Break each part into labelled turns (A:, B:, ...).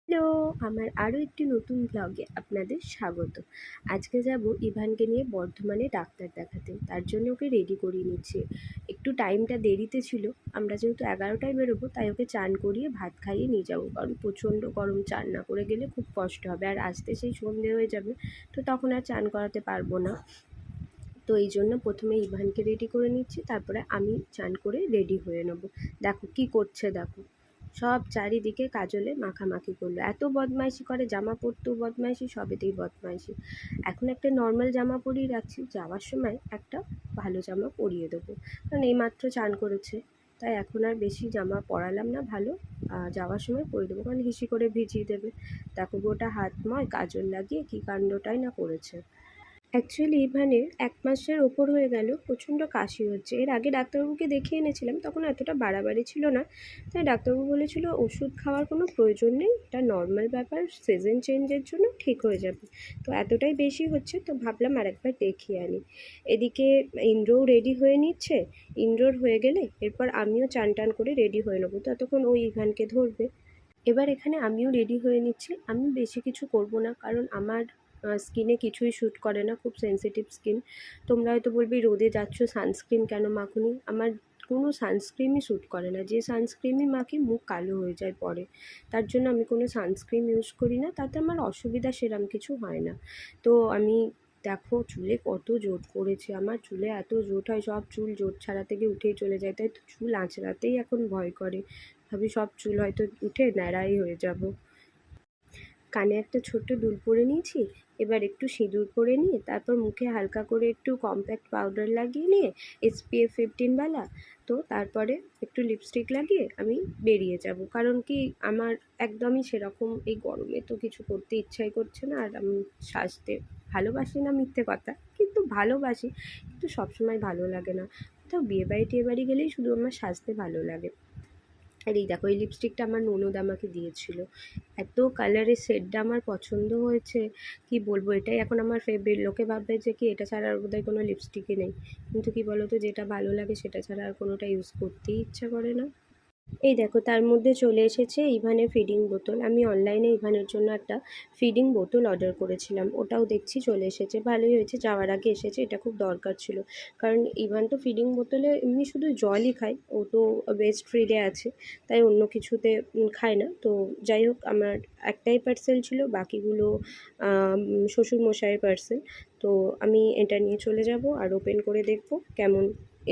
A: Hello! আমার আরও একটি নতুন ব্লগে আপনাদের স্বাগত। আজকে যাব ইভানকে নিয়ে বর্ধমানে ডাক্তার দেখাতে। তার জন্য ওকে রেডি করিয়ে নিচ্ছি। একটু টাইমটা দেরিতে ছিল। আমরা যেহেতু 11টায় বেরোবো, তাই ওকে চান করিয়ে ভাত খাইয়ে নিয়ে যাবো। কারণ প্রচণ্ড গরম, চান না করে গেলে খুব কষ্ট হবে। আর আসতে সেই সন্ধে হয়ে যাবে, তো তখন আর চান করাতে পারবো না। তো এই জন্য প্রথমে ইভানকে রেডি করে নিচ্ছি, তারপরে আমি চান করে রেডি হয়ে নেব। দেখো কি করছে, দেখো সব চারিদিকে কাজলে মাখামাখি করলো। এত বদমাইশি করে, জামা পরতেও বদমাইশি, সবেতেই বদমাইশি। এখন একটা নর্মাল জামা পরিয়ে রাখছি, যাওয়ার সময় একটা ভালো জামা পরিয়ে দেবো। কারণ এইমাত্র চান করেছে, তাই এখন আর বেশি জামা পরালাম না, ভালো যাওয়ার সময় পরিয়ে দেবো, কারণ হিসি করে ভিজিয়ে দেবে। দেখো গোটা হাতময় কাজল লাগিয়ে কী কাণ্ডটাই না করেছে। অ্যাকচুয়ালি ইভানের ১ মাসের ওপর হয়ে গেল প্রচণ্ড কাশি হচ্ছে। এর আগে ডাক্তারবাবুকে দেখিয়ে এনেছিলাম, তখন এতটা বাড়াবাড়ি ছিল না। তাই ডাক্তারবাবু বলেছিল ওষুধ খাওয়ার কোনো প্রয়োজন নেই, এটা নর্মাল ব্যাপার, সিজন চেঞ্জের জন্য ঠিক হয়ে যাবে। তো এতটাই বেশি হচ্ছে, তো ভাবলাম আরেকবার দেখিয়ে আনি। এদিকে ইন্দ্রও রেডি হয়ে নিচ্ছে। ইন্দ্রর হয়ে গেলে এরপর আমিও চান টান করে রেডি হয়ে নেবো, ততক্ষণ ওই ইভানকে ধরবে। এবার এখানে আমিও রেডি হয়ে নিচ্ছি। আমি বেশি কিছু করব না, কারণ আমার স্কিনে কিছুই শ্যুট করে না, খুব সেনসিটিভ স্কিন। তোমরা হয়তো বলবে রোদে যাচ্ছ সানস্ক্রিন কেন মাখোনি? আমার কোনো সানস্ক্রিনই শ্যুট করে না। যে সানস্ক্রিনই মাখি মুখ কালো হয়ে যায় পরে। তার জন্য আমি কোনো সানস্ক্রিন ইউজ করি না, তাতে আমার অসুবিধা সেরকম কিছু হয় না। তো আমি দেখো চুলে কত জোট পড়েছে। আমার চুলে এত জোট হয়, সব চুল জোট ছাড়াতে গিয়ে উঠেই চলে যায়, তাই তো চুল আঁচড়াতেই এখন ভয় করে। ভাবি সব চুল হয়তো উঠে ন্যাড়াই হয়ে যাব। কানে একটা ছোট্ট দুল পরে নিয়েছি। এবার একটু সিঁদুর পরে নিয়ে তারপর মুখে হালকা করে একটু কম্প্যাক্ট পাউডার লাগিয়ে নিয়ে SPF 15 ওয়ালা, তো তারপরে একটু লিপস্টিক লাগিয়ে আমি বেরিয়ে যাব। কারণ কি আমার একদমই সেরকম এই গরমে তো কিছু করতে ইচ্ছাই করছে না। আর আমি সাজতে ভালোবাসি না, মিথ্যে কথা, কিন্তু ভালোবাসি, কিন্তু সবসময় ভালো লাগে না। কোথাও বিয়েবাড়ি টিয়েবাড়ি গেলেই শুধু আমার সাজতে ভালো লাগে। আর এই দেখো এই লিপস্টিকটা আমার ননদ আমাকে দিয়েছিল। এত কালারের শেডটা আমার পছন্দ হয়েছে, কি বলবো, এটাই এখন আমার ফেভারিট। লোকে ভাববে যে কি এটা ছাড়া আর বোধহয় কোনো লিপস্টিকই নেই, কিন্তু কি বলো তো, যেটা ভালো লাগে সেটা ছাড়া আর কোনোটা ইউজ করতেই ইচ্ছা করে না। এই দেখো তার মধ্যে চলে এসেছে ইভানের ফিডিং বোতল। আমি অনলাইনে ইভানের জন্য একটা ফিডিং বোতল অর্ডার করেছিলাম, ওটাও দেখছি চলে এসেছে। ভালোই হয়েছে, যাওয়ার আগে এসেছে, এটা খুব দরকার ছিল। কারণ ইভান তো ফিডিং বোতলে এমনি শুধু জলই খায়, ও তো ব্রেস্ট ফিডে আছে, তাই অন্য কিছুতে খায় না। তো যাই হোক, আমার একটাই পার্সেল ছিল, বাকিগুলো শ্বশুরমশাইয়ের পার্সেল। তো আমি এটা নিয়ে চলে যাব আর ওপেন করে দেখব কেমন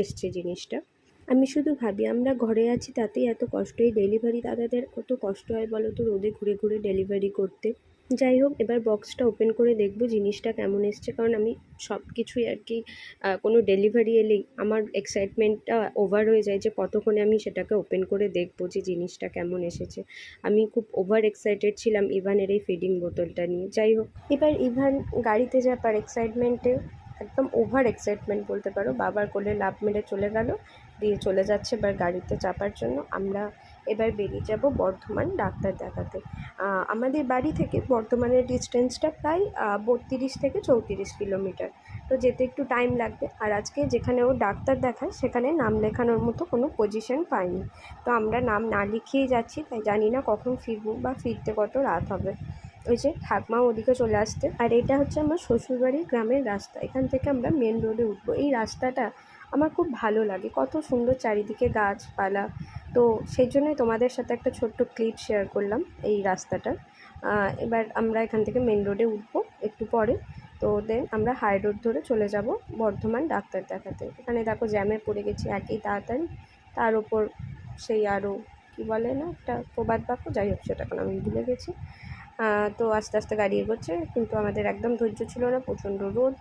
A: এসছে জিনিসটা। আমি শুধু ভাবি আমরা ঘরে আছি তাতেই এত কষ্ট, এই ডেলিভারি দাদাদের কত কষ্ট হয় বলো তো, রোদে ঘুরে ঘুরে ডেলিভারি করতে। যাই হোক, এবার বক্সটা ওপেন করে দেখব জিনিসটা কেমন এসছে। কারণ আমি সব কিছুই আর কি, কোনো ডেলিভারি এলেই আমার এক্সাইটমেন্টটা ওভার হয়ে যায় যে কতক্ষণে আমি সেটাকে ওপেন করে দেখব যে জিনিসটা কেমন এসেছে। আমি খুব ওভার এক্সাইটেড ছিলাম ইভানের এই ফিডিং বোতলটা নিয়ে। যাই হোক, এবার ইভান গাড়িতে যাবার এক্সাইটমেন্টে, একদম ওভার এক্সাইটমেন্ট বলতে পারো, বাবার কোলে লাফ মেরে চলে গেল, দিয়ে চলে যাচ্ছে এবার গাড়িতে চাপার জন্য। আমরা এবার বেরিয়ে যাব বর্ধমান ডাক্তার দেখাতে। আমাদের বাড়ি থেকে বর্ধমানের ডিস্টেন্সটা প্রায় 32 থেকে 34 কিলোমিটার। তো যেতে একটু টাইম লাগবে। আর আজকে যেখানে ও ডাক্তার দেখায় সেখানে নাম লেখানোর মতো কোনো পজিশন পাইনি, তো আমরা নাম না লিখিয়েই যাচ্ছি। তাই জানি না কখন ফিরবো বা ফিরতে কত রাত হবে। ওই যে ঠাকমা ওদিকে চলে আসতে। আর এটা হচ্ছে আমার শ্বশুরবাড়ির গ্রামের রাস্তা, এখান থেকে আমরা মেন রোডে উঠবো। এই রাস্তাটা আমার খুব ভালো লাগে, কত সুন্দর চারিদিকে গাছপালা। তো সেই জন্যই তোমাদের সাথে একটা ছোট্ট ক্লিপ শেয়ার করলাম এই রাস্তাটার। এবার আমরা এখান থেকে মেন রোডে উঠবো একটু পরে। তো দেন আমরা হাই রোড ধরে চলে যাব বর্ধমান ডাক্তার দেখাতে। এখানে দেখো জ্যামে পড়ে গেছি একেই তাড়াতাড়ি, তার ওপর সেই আরও কী বলে না একটা প্রবাদ বাক্য, যাই হোক সেটা এখন আমি ভুলে গেছি। তো আস্তে আস্তে গাড়ি এগোচ্ছে, কিন্তু আমাদের একদম ধৈর্য ছিল না, প্রচণ্ড রোদ,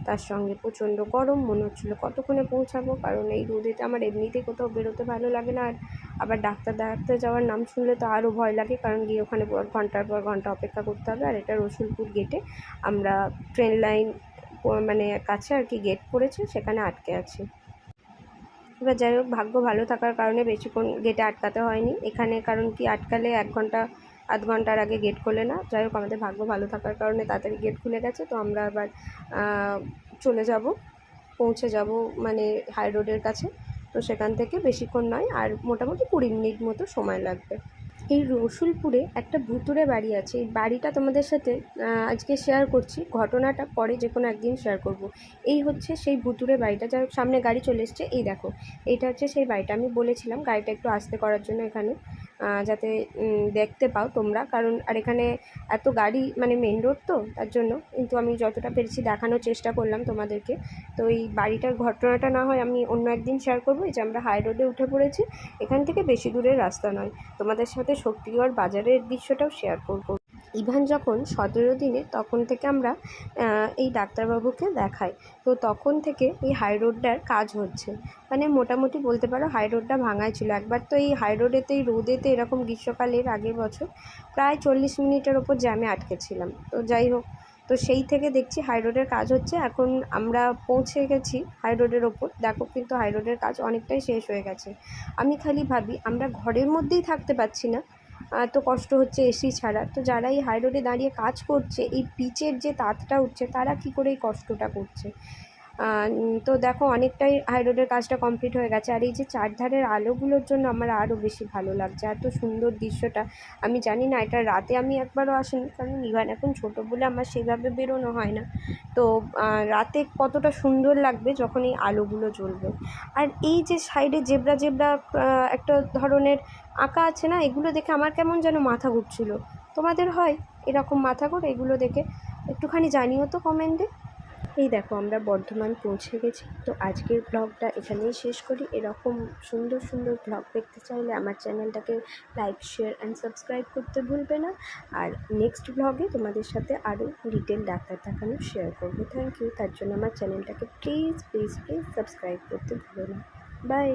A: তার সঙ্গে প্রচণ্ড গরম। মনে হচ্ছিলো কতক্ষণে পৌঁছাবো, কারণ এই রোদেতে আমার এমনিতেই কোথাও বেরোতে ভালো লাগে না। আর আবার ডাক্তার দেখাতে যাওয়ার নাম শুনলে তো আরও ভয় লাগে, কারণ গিয়ে ওখানে ঘন্টার পর ঘন্টা অপেক্ষা করতে হবে। আর এটা রসুলপুর গেটে, আমরা ট্রেন লাইন মানে কাছে আর কি গেট পড়েছে, সেখানে আটকে আছি। এবার যাই হোক, ভাগ্য ভালো থাকার কারণে বেশিক্ষণ গেটে আটকাতে হয়নি এখানে, কারণ কি আটকালে 1 ঘন্টা আধ ঘন্টার আগে গেট খোলে না। যাই হোক, আমাদের ভাগ্য ভালো থাকার কারণে তাড়াতাড়ি গেট খুলে গেছে। তো আমরা আবার চলে যাব, পৌঁছে যাব মানে হাই রোডের কাছে। তো সেখান থেকে বেশিক্ষণ নয়, আর মোটামুটি 20 মিনিট মতো সময় লাগবে। এই রসুলপুরে একটা ভুতুড়ে বাড়ি আছে। এই বাড়িটা তোমাদের সাথে আজকে শেয়ার করছি, ঘটনাটা পরে যে কোনো একদিন শেয়ার করব। এই হচ্ছে সেই ভুতুড়ে বাড়িটা, যার সামনে গাড়ি চলে এসছে, এই দেখো এইটা হচ্ছে সেই বাড়িটা। আমি বলেছিলাম গাড়িটা একটু আস্তে করার জন্য এখানে, যাতে দেখতে পাও তোমরা, কারণ আর এখানে এত গাড়ি, মানে মেন রোড তো তার জন্য, কিন্তু আমি যতটা পেরেছি দেখানোর চেষ্টা করলাম তোমাদেরকে। তো এই বাড়িটার ঘটনাটা না হয় আমি অন্য একদিন শেয়ার করবো। এই যে আমরা হাই রোডে উঠে পড়েছি, এখান থেকে বেশি দূরের রাস্তা নয়। তোমাদের সাথে শক্তিগড় বাজারের দৃশ্যটাও শেয়ার করব। ইভান যখন 17 দিনে, তখন থেকে আমরা এই ডাক্তারবাবুকে দেখাই। তো তখন থেকে এই হাই রোডটার কাজ হচ্ছে, মানে মোটামুটি বলতে পারো হাই রোডটা ভাঙাই ছিল। একবার তো এই হাই রোডেতে, এই রোদেতে, এরকম গ্রীষ্মকালের আগের বছর প্রায় 40 মিনিটের ওপর জ্যামে আটকেছিলাম। তো যাই হোক, তো সেই থেকে দেখছি হাই রোডের কাজ হচ্ছে। এখন আমরা পৌঁছে গেছি হাই রোডের ওপর, দেখো কিন্তু হাই রোডের কাজ অনেকটাই শেষ হয়ে গেছে। আমি খালি ভাবি আমরা ঘরের মধ্যেই থাকতে পারছি না, এত কষ্ট হচ্ছে এসি ছাড়া। তো যারা এই হাই রোডে দাঁড়িয়ে কাজ করছে, এই পিচের যে তাতটা উঠছে, তারা কি করে এই কষ্টটা করছে। তো দেখো অনেকটাই হাই রোডের কাজটা কমপ্লিট হয়ে গেছে। আর এই যে চারধারের আলোগুলোর জন্য আমার আরও বেশি ভালো লাগছে, এত সুন্দর দৃশ্যটা। আমি জানি না এটা রাতে আমি একবারও আসিনি, কারণ ইভান এখন ছোটো বলে আমার সেভাবে বেরোনো হয় না। তো রাতে কতটা সুন্দর লাগবে যখন এই আলোগুলো জ্বলবে। আর এই যে সাইডে জেব্রা জেব্রা একটা ধরনের আঁকা আছে না, এগুলো দেখে আমার কেমন যেন মাথা ঘুরছিল। তোমাদের হয় এরকম মাথা ঘোরে এগুলো দেখে? একটুখানি জানিও তো কমেন্টে। এই দেখো আমরা বর্ধমান পৌঁছে গেছি। তো আজকের ব্লগটা এখানেই শেষ করি। এরকম সুন্দর সুন্দর ব্লগ দেখতে চাইলে আমার চ্যানেলটাকে লাইক, শেয়ার অ্যান্ড সাবস্ক্রাইব করতে ভুলবে না। আর নেক্সট ব্লগে তোমাদের সাথে আরও ডিটেল ডাক্তার দেখানো শেয়ার করবো। Thank you. তার জন্য আমার চ্যানেলটাকে প্লিজ প্লিজ প্লিজ সাবস্ক্রাইব করতে ভুলো না। বাই।